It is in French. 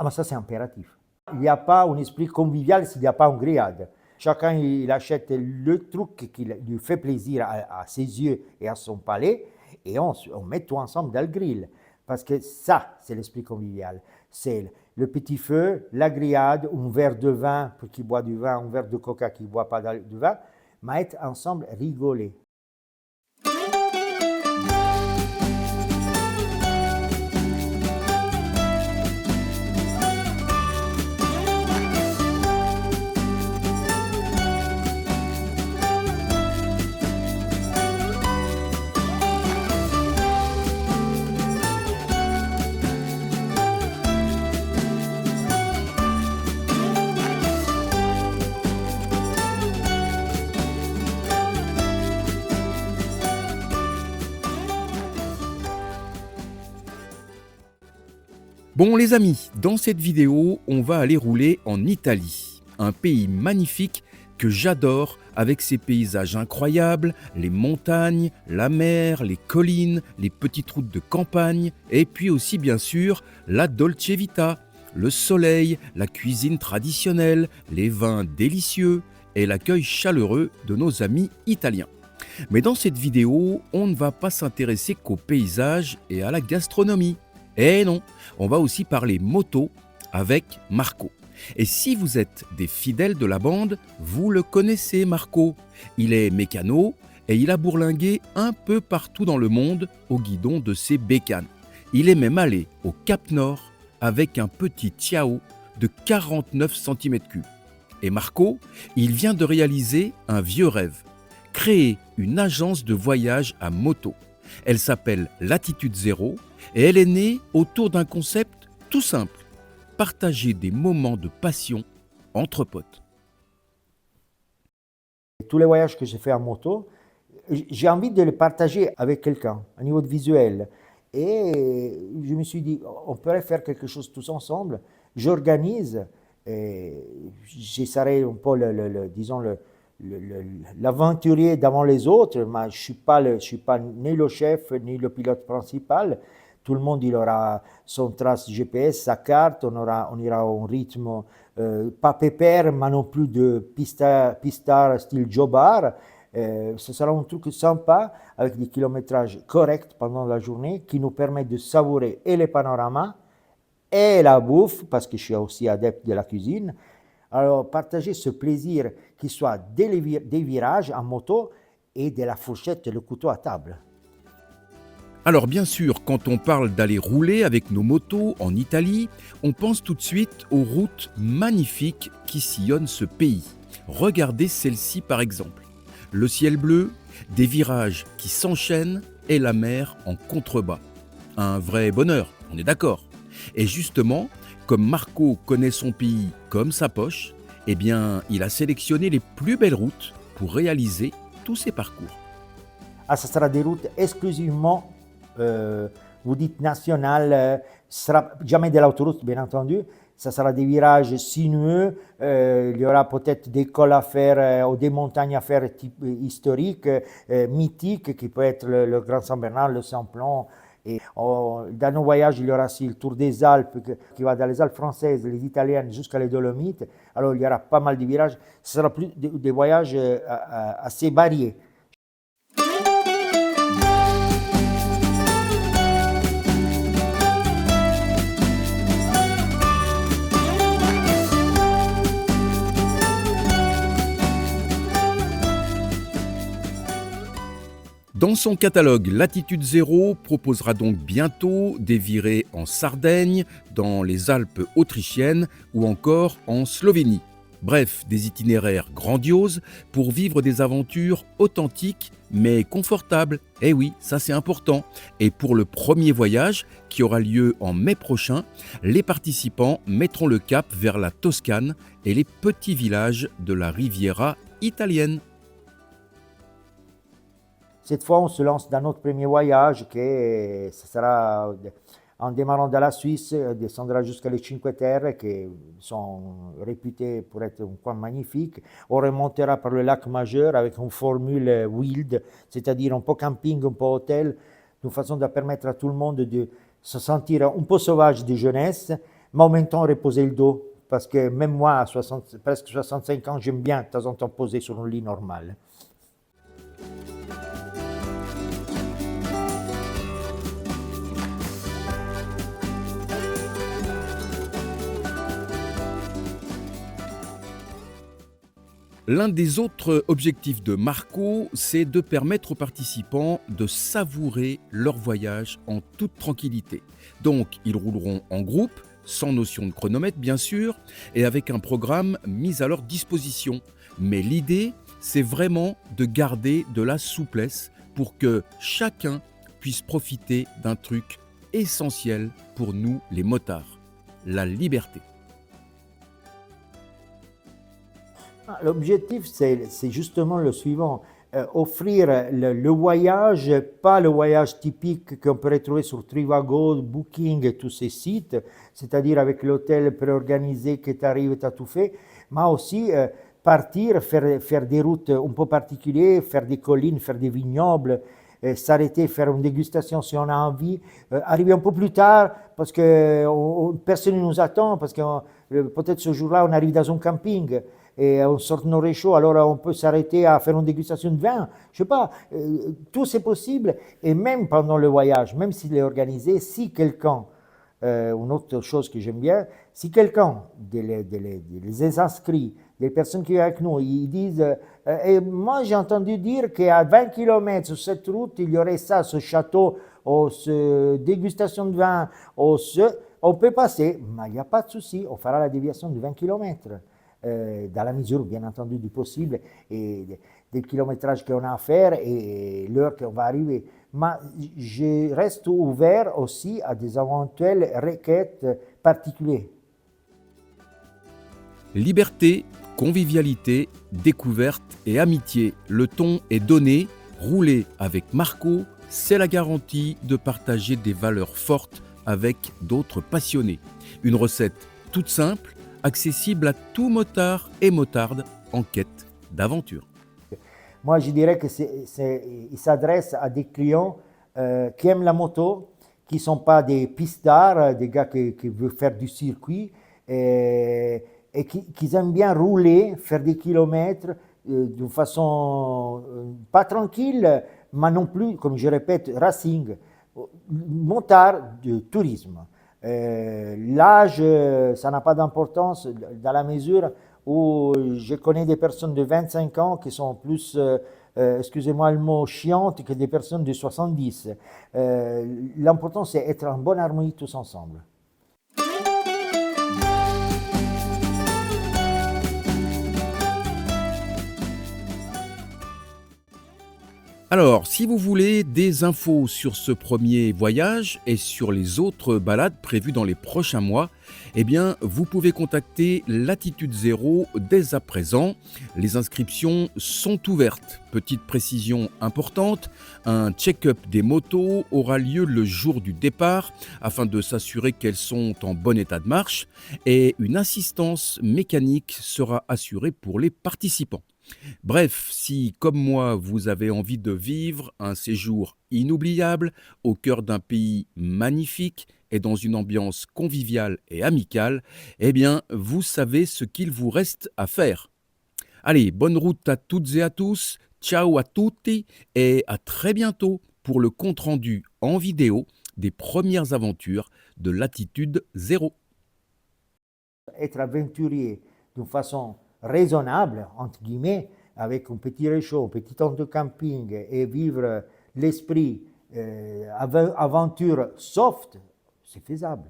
Ah, mais ça, c'est impératif. Il n'y a pas un esprit convivial s'il n'y a pas une grillade. Chacun, il achète le truc qui lui fait plaisir à ses yeux et à son palais, et on met tout ensemble dans le grill. Parce que ça, c'est l'esprit convivial. C'est le petit feu, la grillade, un verre de vin pour qui boit du vin, un verre de coca qui ne boit pas du vin, mais être ensemble, rigoler. Bon les amis, dans cette vidéo, on va aller rouler en Italie, un pays magnifique que j'adore avec ses paysages incroyables, les montagnes, la mer, les collines, les petites routes de campagne et puis aussi bien sûr la Dolce Vita, le soleil, la cuisine traditionnelle, les vins délicieux et l'accueil chaleureux de nos amis italiens. Mais dans cette vidéo, on ne va pas s'intéresser qu'aux paysages et à la gastronomie. Eh non, on va aussi parler moto avec Marco. Et si vous êtes des fidèles de la bande, vous le connaissez Marco. Il est mécano et il a bourlingué un peu partout dans le monde au guidon de ses bécanes. Il est même allé au Cap Nord avec un petit Tiao de 49 cm3. Et Marco, il vient de réaliser un vieux rêve, créer une agence de voyage à moto. Elle s'appelle Latitude Zéro et elle est née autour d'un concept tout simple, partager des moments de passion entre potes. Tous les voyages que j'ai fait en moto, j'ai envie de les partager avec quelqu'un, au niveau de visuel. Et je me suis dit, on pourrait faire quelque chose tous ensemble. J'organise, j'essaierai un peu, disons, l'aventurier devant les autres, mais je ne suis pas ni le chef ni le pilote principal. Tout le monde il aura son trace GPS, sa carte, on ira à un rythme pas pépère, mais non plus de pistard style Jobar. Ce sera un truc sympa avec des kilométrages corrects pendant la journée qui nous permet de savourer et les panoramas et la bouffe, parce que je suis aussi adepte de la cuisine. Alors, partager ce plaisir qui soit des virages en moto et de la fourchette et le couteau à table. Alors bien sûr, quand on parle d'aller rouler avec nos motos en Italie, on pense tout de suite aux routes magnifiques qui sillonnent ce pays. Regardez celle-ci par exemple. Le ciel bleu, des virages qui s'enchaînent et la mer en contrebas. Un vrai bonheur, on est d'accord. Et justement, comme Marco connaît son pays comme sa poche, eh bien, il a sélectionné les plus belles routes pour réaliser tous ces parcours. Ah, ça sera des routes exclusivement, vous dites nationales, ce sera jamais de l'autoroute, bien entendu. Ça sera des virages sinueux, il y aura peut-être des cols à faire ou des montagnes à faire historiques, mythiques, qui peut être le Grand Saint-Bernard, le Simplon. Et dans nos voyages, il y aura aussi le Tour des Alpes qui va dans les Alpes françaises, les italiennes jusqu'à les Dolomites. Alors il y aura pas mal de virages. Ce sera plus des voyages assez variés. Dans son catalogue, Latitude Zéro proposera donc bientôt des virées en Sardaigne, dans les Alpes autrichiennes ou encore en Slovénie. Bref, des itinéraires grandioses pour vivre des aventures authentiques mais confortables. Eh oui, ça c'est important. Et pour le premier voyage, qui aura lieu en mai prochain, les participants mettront le cap vers la Toscane et les petits villages de la Riviera italienne. Cette fois, on se lance dans notre premier voyage, ce sera en démarrant de la Suisse, descendra jusqu'à les Cinque Terre, qui sont réputés pour être un coin magnifique. On remontera par le lac Majeur avec une formule wild, c'est-à-dire un peu camping, un peu hôtel, de façon de permettre à tout le monde de se sentir un peu sauvage de jeunesse, mais en même temps reposer le dos. Parce que même moi, à presque 65 ans, j'aime bien de temps en temps poser sur un lit normal. L'un des autres objectifs de Marco, c'est de permettre aux participants de savourer leur voyage en toute tranquillité. Donc, ils rouleront en groupe, sans notion de chronomètre bien sûr, et avec un programme mis à leur disposition. Mais l'idée, c'est vraiment de garder de la souplesse pour que chacun puisse profiter d'un truc essentiel pour nous les motards, la liberté. L'objectif, c'est justement le suivant, offrir le voyage, pas le voyage typique qu'on peut retrouver sur Trivago, Booking et tous ces sites, c'est-à-dire avec l'hôtel préorganisé que tu arrives, tu as tout fait, mais aussi partir, faire des routes un peu particulières, faire des collines, faire des vignobles, s'arrêter, faire une dégustation si on a envie, arriver un peu plus tard parce que personne ne nous attend, parce que peut-être ce jour-là on arrive dans un camping et on sort nos réchauds, alors on peut s'arrêter à faire une dégustation de vin, je sais pas, tout c'est possible, et même pendant le voyage, même s'il est organisé, si quelqu'un, une autre chose que j'aime bien, si quelqu'un des inscrits, des personnes qui sont avec nous, ils disent et moi j'ai entendu dire qu'à 20 km sur cette route, il y aurait ça, ce château, ou ce dégustation de vin, on peut passer, mais il n'y a pas de souci, on fera la déviation de 20 km. Dans la mesure, bien entendu, du possible et des kilométrages qu'on a à faire et l'heure qu'on va arriver. Mais je reste ouvert aussi à des éventuelles requêtes particulières. Liberté, convivialité, découverte et amitié. Le ton est donné. Rouler avec Marco, c'est la garantie de partager des valeurs fortes avec d'autres passionnés. Une recette toute simple, accessible à tout motard et motarde en quête d'aventure. Moi, je dirais que il s'adresse à des clients qui aiment la moto, qui ne sont pas des pistards, des gars qui veulent faire du circuit et qui aiment bien rouler, faire des kilomètres d'une façon pas tranquille, mais non plus, comme je répète, racing, motard de tourisme. L'âge, ça n'a pas d'importance dans la mesure où je connais des personnes de 25 ans qui sont plus, excusez-moi le mot, chiantes que des personnes de 70. L'important, c'est être en bonne harmonie tous ensemble. Alors, si vous voulez des infos sur ce premier voyage et sur les autres balades prévues dans les prochains mois, eh bien, vous pouvez contacter Latitude Zéro dès à présent. Les inscriptions sont ouvertes. Petite précision importante, un check-up des motos aura lieu le jour du départ afin de s'assurer qu'elles sont en bon état de marche et une assistance mécanique sera assurée pour les participants. Bref, si, comme moi, vous avez envie de vivre un séjour inoubliable au cœur d'un pays magnifique et dans une ambiance conviviale et amicale, eh bien, vous savez ce qu'il vous reste à faire. Allez, bonne route à toutes et à tous, ciao à tutti et à très bientôt pour le compte-rendu en vidéo des premières aventures de Latitude Zéro. Être aventurier d'une façon raisonnable, entre guillemets, avec un petit réchaud, un petit temps de camping et vivre l'esprit aventure soft, c'est faisable.